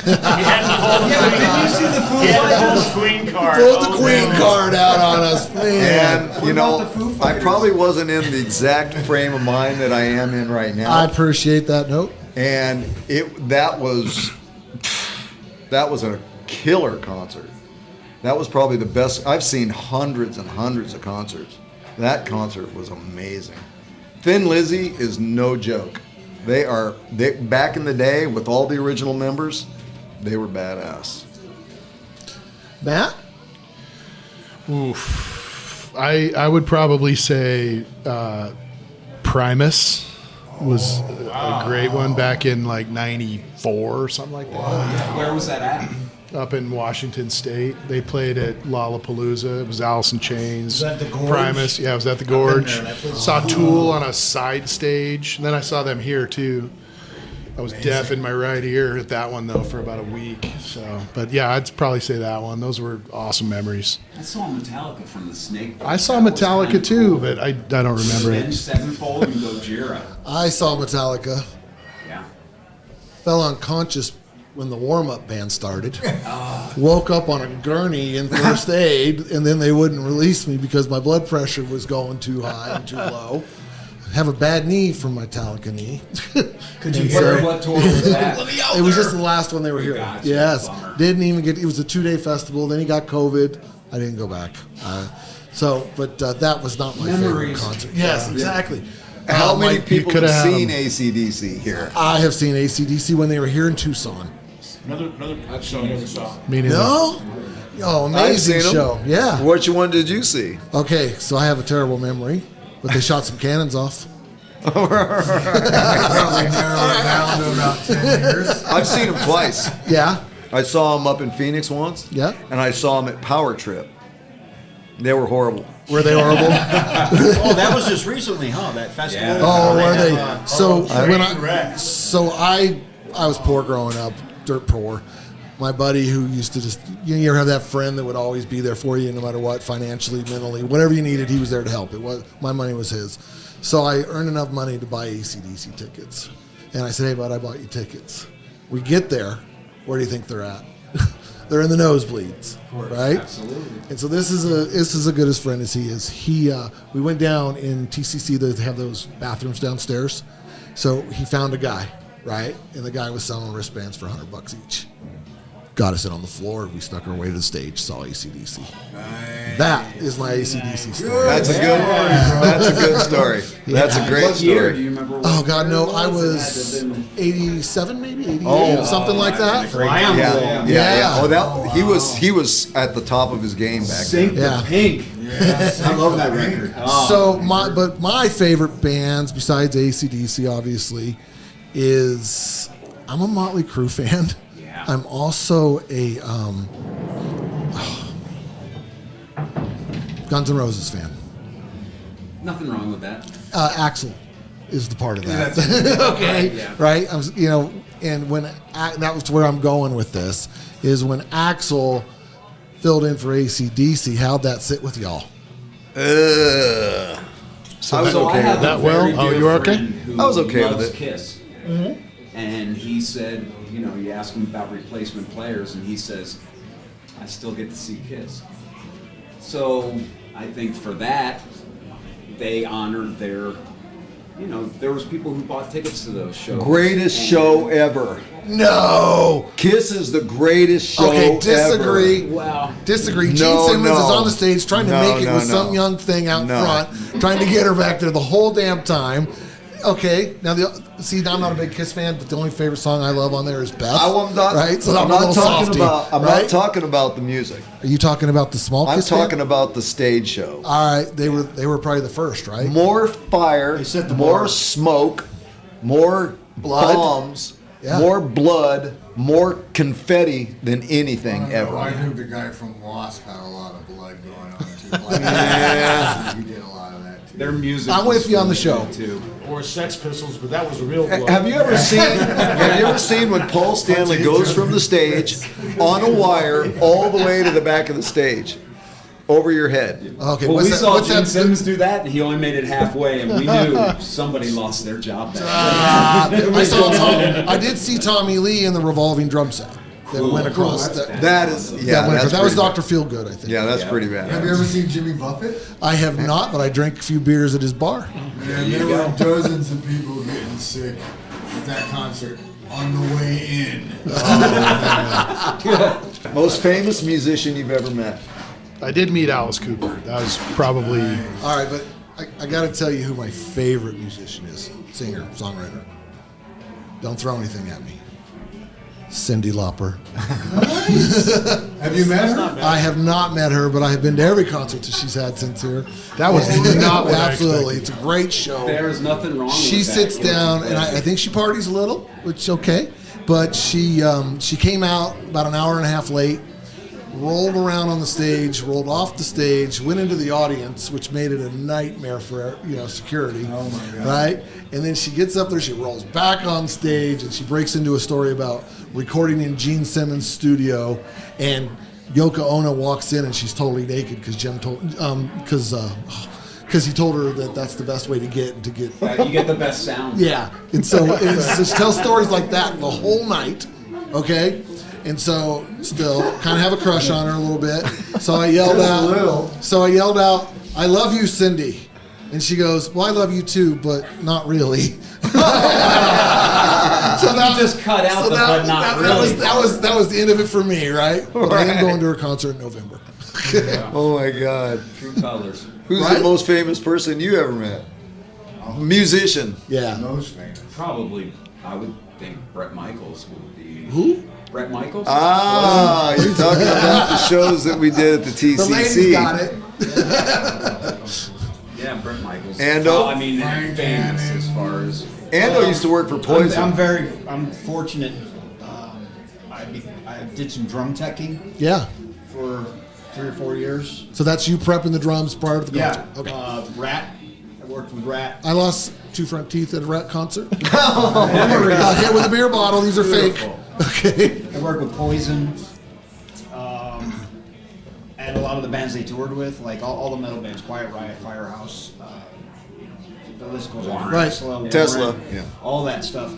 Yeah, but didn't you see the Foo Fighters? the Queen card. Pulled the Queen card out on us, man. And, you know, I probably wasn't in the exact frame of mind that I am in right now. I appreciate that note. And that was a killer concert. That was probably the best. I've seen hundreds and hundreds of concerts. That concert was amazing. Thin Lizzy is no joke. They back in the day with all the original members, they were badass. Matt? Oof. I would probably say Primus was a great one back in like '94 or something like that. Where was that at? Up in Washington State. They played at Lollapalooza. It was Alice in Chains. Was that the Gorge? Primus. Yeah, it was at the Gorge. there. That place is Saw Tool on a side stage. And then I saw them here too. I was deaf in my right ear at that one though for about a week. So, but yeah, I'd probably say that one. Those were awesome memories. I saw Metallica from the Snake. I saw That was Metallica kinda too, cool. but I don't remember Avenged it. Sevenfold and Gojira. I saw Metallica. Yeah. Fell unconscious when the warm-up band started. Woke up on a gurney in first aid, and then they wouldn't release me because my blood pressure was going too high and too low. have a bad knee from my Metallica knee. Could you hear what tour was that? It was just the last one they were here. Gotcha. Yes, Bummer. didn't even get. It was a 2-day festival. Then he got COVID. I didn't go back. But that was not my favorite Memories. concert. Yes, exactly. How many my- people coulda have had seen 'em. AC/DC here? I have seen AC/DC when they were here in Tucson. Another show I never saw. Me neither. No? Oh, amazing I've seen 'em. show. Yeah. Which one did you see? Okay, so I have a terrible memory, but they shot some cannons off. Probably narrow it down to about 10 years. I've seen them twice. Yeah. I saw them up in Phoenix once. Yeah. And I saw them at Power Trip. They were horrible. Were they horrible? Oh, that was just recently, huh? That festival. Yeah. Oh, were they? So when Rex. I was poor growing up, dirt poor. My buddy who used to just, you ever have that friend that would always be there for you no matter what, financially, mentally, whatever you needed, he was there to help. My money was his. So I earned enough money to buy AC/DC tickets. And I said, hey, bud, I bought you tickets. We get there. Where do you think they're at? They're in the nosebleeds, right? Absolutely. And so this is as good as friend as he is. We went down in TCC. They have those bathrooms downstairs. So he found a guy, right? And the guy was selling wristbands for $100 each. Got us in on the floor. We stuck our way to the stage. Saw AC/DC. That is my AC/DC story. That's a good. That's a good story. That's a great What year? Do story. you remember? What Oh God, year no! it I It was had to have been- 87, maybe 88, Oh. something like that. Yeah. Yeah. Oh, he was at the top of his game back then. Sink Yeah. the Pink. I love that record. So my favorite bands besides AC/DC obviously is I'm a Motley Crue fan. Yeah. I'm also a Guns N' Roses fan. Nothing wrong with that. Axl is the part of that. Okay, Yeah. right? And when that was where I'm going with this is when Axl filled in for AC/DC. How'd that sit with y'all? So I was So I okay have with a that. that well? very Oh, dear you were okay? friend who I was okay with loves it. Kiss. And he said, you ask him about replacement players, and he says, I still get to see Kiss. So I think for that, they honored their, there was people who bought tickets to those shows. Greatest And- show ever. No. Kiss is the greatest show Okay, disagree. ever. Wow. Disagree. No, Gene Simmons no. is on the stage trying to No, make it no, with no. some young thing out No. front, trying to get her back there the whole damn time. Okay, now I'm not a big Kiss fan, but the only favorite song I love on there is Beth. I'm not, right? So I'm a not little talking softy, about. I'm right? not talking about the music. Are you talking about the small I'm Kiss talking fan? about the stage show. All right, they were probably the first, right? More fire, They set the more bar. smoke, more Blood. bombs, Yeah. more blood, more confetti than anything I ever. think the guy from Wasp had a lot of blood going on too. Like, he did a lot of that too. Their music. I'm was with you on the really show. good, too. Or Sex Pistols, but that was a real blow. Have you ever seen? Have you ever seen when Paul Stanley goes from the stage on a wire all the way to the back of the stage, over your head? Okay, Well, we saw what's Gene that? Simmons do that, and he only made it halfway, and we knew somebody lost their job back I did see Tommy Lee in the revolving drum set that went across. That is, yeah, that's that was pretty Dr. Feelgood, I think. bad. Yeah, that's pretty bad. Have you ever seen Jimmy Buffett? I have not, but I drank a few beers at his bar. Man, there were dozens of people getting sick at that concert on the way in. Most famous musician you've ever met? I did meet Alice Cooper. That was probably. All right, but I got to tell you who my favorite musician is. Singer, songwriter. Don't throw anything at me. Cyndi Lauper. Have you met her? I have not met her, but I have been to every concert that she's had since here. That was not what I Absolutely. expected. It's a great show. There is nothing wrong with that. She sits It was down, and impressive. I think she parties a little, which is okay. But she came out about an hour and a half late, rolled around on the stage, rolled off the stage, went into the audience, which made it a nightmare for security. Oh, my God. Right? And then she gets up there, she rolls back on stage, and she breaks into a story about recording in Gene Simmons' studio, and Yoko Ono walks in and she's totally naked because he told her that that's the best way to get. You get the best sound. Yeah, and so it's just tell stories like that the whole night, okay? And so still kind of have a crush on her a little bit. So I yelled out, I love you, Cindy. And she goes, well, I love you too, but not really. So that just cut out the but not really. That was the end of it for me, right? But I am going to her concert in November. Oh my God. True colors. Who's the most famous person you ever met? Musician. Yeah. Most famous. Probably, I would think Bret Michaels would be. Who? Bret Michaels? Ah, you're talking about the shows that we did at the TCC. The ladies got it. Yeah, Bret Michaels. Ando? Well, I mean, famous as far as. Ando used to work for Poison. I'm fortunate. I did some drum teching Yeah. for 3 or 4 years. So that's you prepping the drums prior to the concert. Yeah. Okay. Rat. I worked with Rat. I lost 2 front teeth at a Rat concert. Got hit with a beer bottle. These are fake. Okay. I worked with Poison. And a lot of the bands they toured with, like all the metal bands, Quiet Riot, Firehouse, the list goes on. Right. Tesla, Warrant, yeah. All that stuff.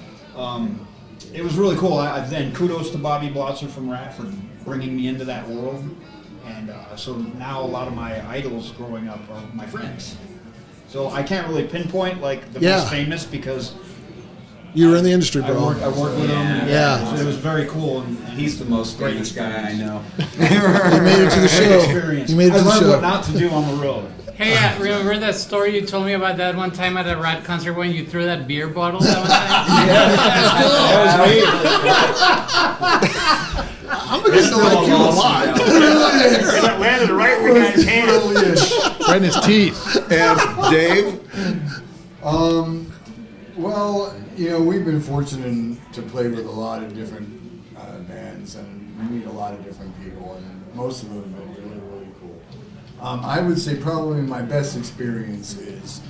It was really cool. Then kudos to Bobby Blotzer from Rat for bringing me into that world. And so now a lot of my idols growing up are my friends. So I can't really pinpoint like the most famous because you were in the industry, bro. I worked with him. Yeah. It was very cool. And He's the most famous guy I know. You made it to the show. experience. You made it I to the learned show. what not to do on the road. Hey, remember that story you told me about that one time at a Rat concert when you threw that beer bottle that one time? I'm beginning to like you a lot. That landed right in the guy's hand. Right in his teeth. And Dave? Well, we've been fortunate to play with a lot of different bands and meet a lot of different people, and most of them have been really, really cool. I would say probably my best experience is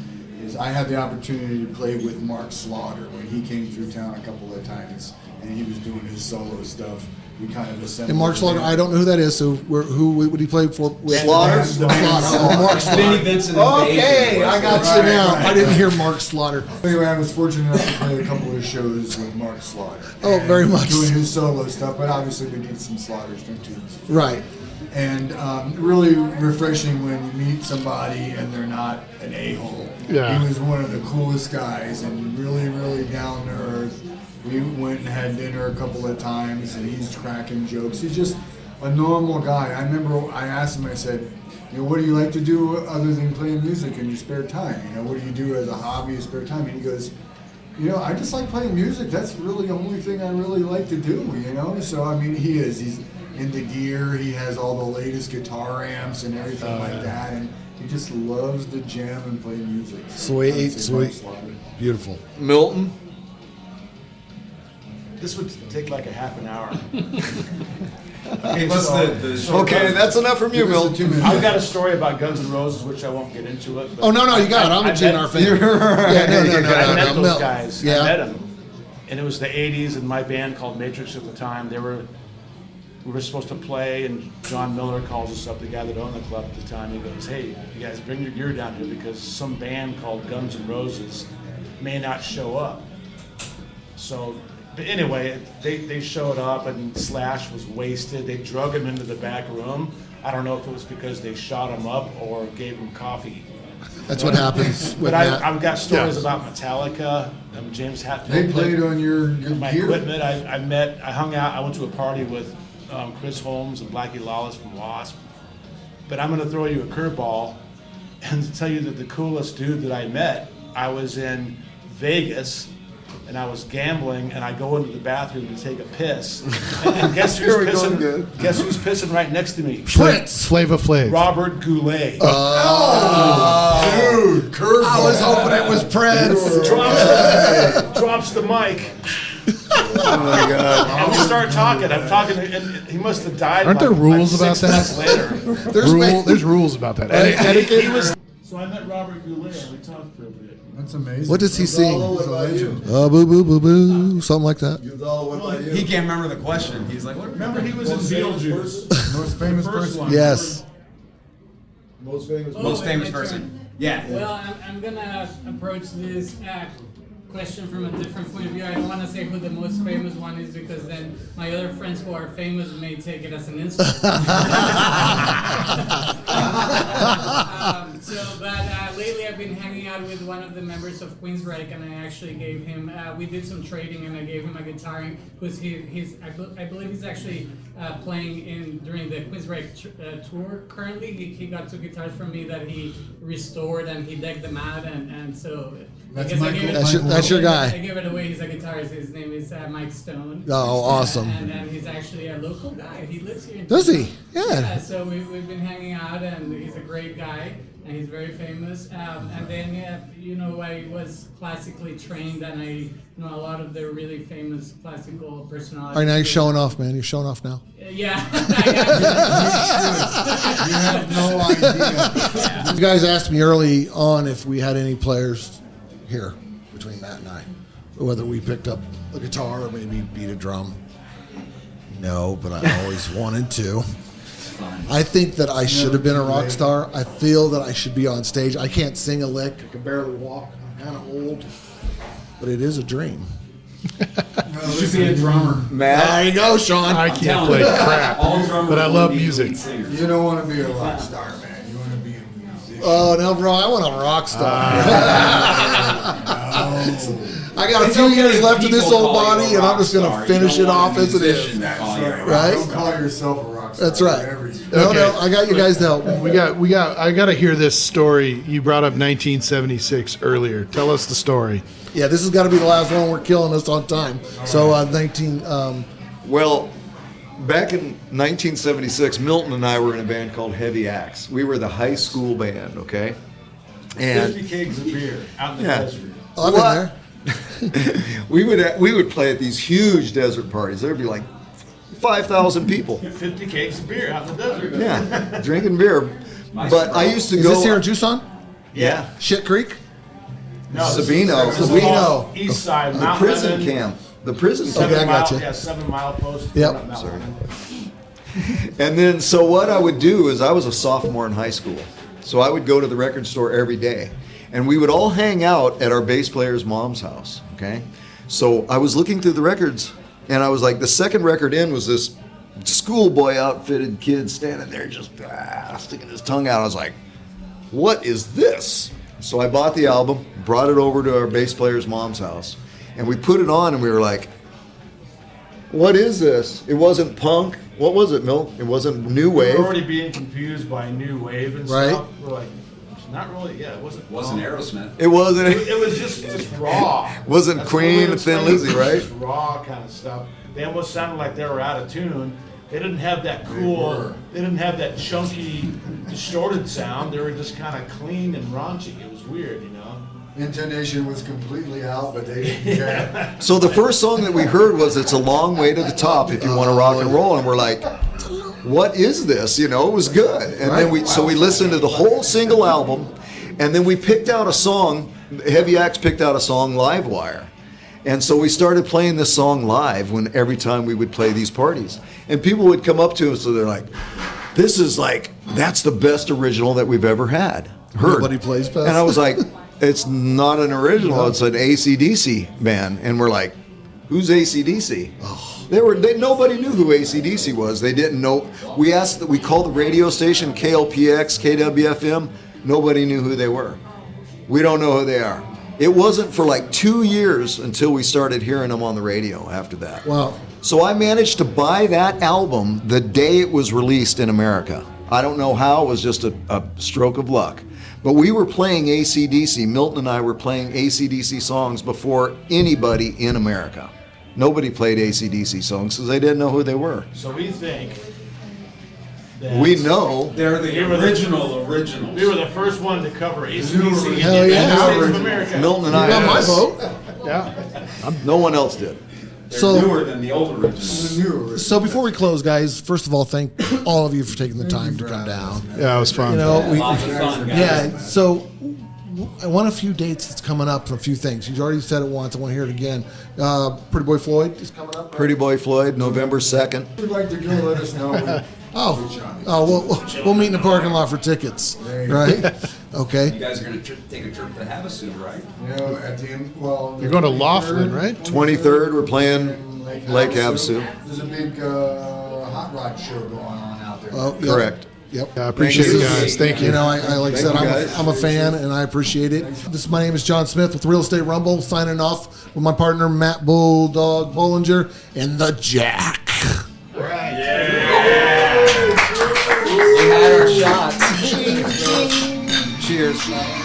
I had the opportunity to play with Mark Slaughter when he came through town a couple of times, and he was doing his solo stuff. We kind of assembled. And Mark Slaughter, I don't know who that is. So who would he play for? With? Slaughter? Mark Slaughter. Vinnie Vincent and Okay, I got you now. I didn't hear Mark Slaughter. Anyway, I was fortunate enough to play a couple of shows with Mark Slaughter. Oh, And very much. Doing his solo stuff, but obviously we did some Slaughter stuff too. Right. And really refreshing when you meet somebody and they're not an a-hole. Yeah. He was one of the coolest guys and really, really down to earth. We went and had dinner a couple of times and he's cracking jokes. He's just a normal guy. I remember I asked him, I said, what do you like to do other than playing music in your spare time? What do you do as a hobby in spare time? And he goes, I just like playing music. That's really the only thing I really like to do, So, I mean, he's into gear. He has all the latest guitar amps and everything like that. And he just loves to jam and play music. Sweet. Beautiful. Milton? This would take like a half an hour. Okay, what's Okay, that's enough from you, Milton. I've got a story about Guns N' Roses, which I won't get into it. But Oh, no, you got it. I'm a GNR fan. Yeah, I met no. those guys. Yeah. I met them. And it was the 80s, and my band called Matrix at the time. We were supposed to play, and John Miller calls us up, the guy that owned the club at the time. He goes, hey, you guys bring your gear down here because some band called Guns N' Roses may not show up. So, but anyway, they showed up, and Slash was wasted. They drug him into the back room. I don't know if it was because they shot him up or gave him coffee. That's what happens with But that. I've got stories about Metallica. James Hetfield. They played on your my gear? equipment. I hung out. I went to a party with Chris Holmes and Blackie Lawless from Wasp. But I'm going to throw you a curveball and tell you that the coolest dude that I met, I was in Vegas and I was gambling, and I go into the bathroom to take a piss. And guess who's pissing? Guess who's pissing right next to me? Prince. Flava Flav. Robert Goulet. Dude, curveball. I was hoping it was Prince. Drops the mic. Oh my God. And we start talking. I'm talking, and he must have died. Aren't there rules like about 6 months later. There's rules about that. He was. So I met Robert Goulet, and we talked for a bit. That's amazing. What does he sing? He's a legend. Boo, boo, boo, boo. Something like that. He can't remember the question. He's like, what? Remember, he was in Beetlejuice. Most famous First person. one. Yes. Most famous person. Yeah. Well, I'm gonna approach this question from a different point of view. I don't want to say who the most famous one is because then my other friends who are famous may take it as an insult. But lately I've been hanging out with one of the members of Queensryche, and I actually gave him. We did some trading, and I gave him a guitar. I believe he's actually playing during the Queensryche tour. Currently, he got 2 guitars from me that he restored, and he decked them out, and so. That's That's your guy. I gave it away. He's a guitarist. His name is Mike Stone. Oh, awesome. And he's actually a local guy. He lives here in Does Tucson. he? Yeah. So we've been hanging out, and he's a great guy, and he's very famous. And then, I was classically trained, and I know a lot of the really famous classical personalities. All right, now you're showing off, man. You're showing off now. Yeah. You have no idea. You guys asked me early on if we had any players here between Matt and I, whether we picked up a guitar or maybe beat a drum. No, but I always wanted to. I think that I should have been a rock star. I feel that I should be on stage. I can't sing a lick. I can barely walk. I'm kind of old, but it is a dream. You should be a drummer. Matt, There you go, Sean. I can't play crap, but I love music. You don't want to be a rock star, man. You want to be a musician. Oh, no, bro. I want a rock star. I got a few years left in this old body, and I'm just going to finish it off as it is. That's right. Right? Don't call yourself a rock star. That's right. Whatever you do. No, Okay. I got you guys to help. I got to hear this story. You brought up 1976 earlier. Tell us the story. Yeah, this has got to be the last one. We're killing us on time. So, well, back in 1976, Milton and I were in a band called Heavy Axe. We were the high school band, okay? And 50 kegs of beer out in the Yeah. desert. I've been What? there. we would play at these huge desert parties. There'd be like 5,000 people. 50 kegs of beer out in the desert. Yeah, drinking beer. But I used to Is go. this here in Tucson? Yeah. Shit Creek? No, Sabino. this is Sabino. all East side, The Mount prison Lebanon, camp. The prison camp. Okay, I got mile, you. Yeah, 7 Mile Post. Yep. Mount Sorry. Lebanon. And then, so what I would do is I was a sophomore in high school. So I would go to the record store every day. And we would all hang out at our bass player's mom's house, okay? So I was looking through the records, and I was like, the second record in was this schoolboy outfitted kid standing there just sticking his tongue out. I was like, what is this? So I bought the album, brought it over to our bass player's mom's house, and we put it on, and we were like, what is this? It wasn't punk. What was it, Milt? It wasn't new We wave. were already being confused by new wave and Right. stuff. We're like, it's not really. Yeah, it wasn't. Wasn't Aerosmith. It wasn't. It was just raw. Wasn't That's the way Queen to and Thin explain it. Lizzy, right? Just raw kind of stuff. They almost sounded like they were out of tune. They didn't have that cool. They didn't have that chunky, distorted sound. They were just kind of clean and raunchy. It was weird, you know. Intonation was completely out, but they didn't care. So the first song that we heard was "It's a Long Way to the Top" if you want to rock and roll, and we're like, "What is this?" You know, it was good. And then we listened to the whole single album, and then we picked out a song. Heavy Axe picked out a song, "Live Wire," and so we started playing this song live every time we would play these parties, and people would come up to us, so they're like, "This is that's the best original that we've ever heard." Nobody plays best. And I was like, it's not an original, it's an AC/DC band. And we're like, who's AC/DC? Nobody knew who AC/DC was. They didn't know. We called the radio station KLPX, KWFM. Nobody knew who they were. We don't know who they are. It wasn't for like 2 years until we started hearing them on the radio after that. Wow. So I managed to buy that album the day it was released in America. I don't know how, it was just a stroke of luck. But we were playing AC/DC. Milton and I were playing AC/DC songs before anybody in America. Nobody played AC/DC songs because they didn't know who they were. So we think that We know. They're the originals. we were the first one to cover AC/DC Hell in the yeah. United States of America. Milton and You I. got my vote. Yeah. No one else did. They're So- newer than the old originals. The new original. So before we close, guys, first of all, thank all of you for taking the time to come down. Yeah, it was fun. You know, we, Lots of fun, guys. yeah. So I want a few dates that's coming up for a few things. You've already said it once. I want to hear it again. Pretty Boy Floyd is coming up. Pretty Boy Floyd, November 2nd. If you'd like to go, let us know. We'll meet in the parking lot for tickets, right? You Okay. guys are going to take a trip to Havasu, right? You know, at the end, well, You're going to Laughlin, right? 23rd, we're playing Lake Havasu. There's a big hot rod show going on out there. Oh, yeah. Correct. Yep. I appreciate Thank it, you. guys. Thank you. You know, I like I said, Thank you, guys. I'm a fan, and I appreciate it. My name is John Smith with Real Estate Rumble, signing off with my partner, Matt Bulldog Bollinger, and the Jack. All right. We had our shots. Cheers.